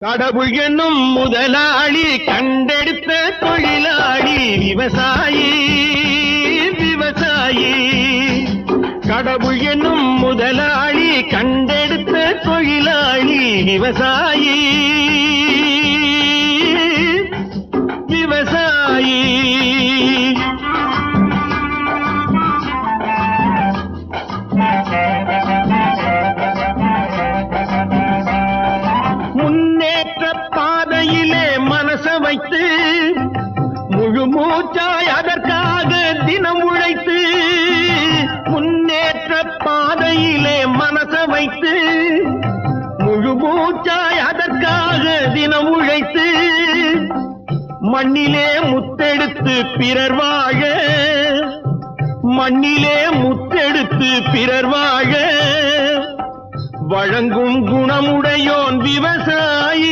கடவுள் என்னும் முதலாளி கண்டெடுத்த தொழிலாளி விவசாயி விவசாயி. கடவுள் என்னும் முதலாளி கண்டெடுத்த தொழிலாளி விவசாயி விவசாயி. முன்னேற்ற பாதையிலே மனச வைத்து முழு மூச்சாய் அதற்காக தினம் உழைத்து, முன்னேற்ற பாதையிலே மனச வைத்து முழு மூச்சாய் அதற்காக தினம் உழைத்து, மண்ணிலே முத்தெடுத்து பிறர் வாழ, மண்ணிலே முத்தெடுத்து பிறர் வாழ வழங்கும் குணமுடையோன் விவசாயி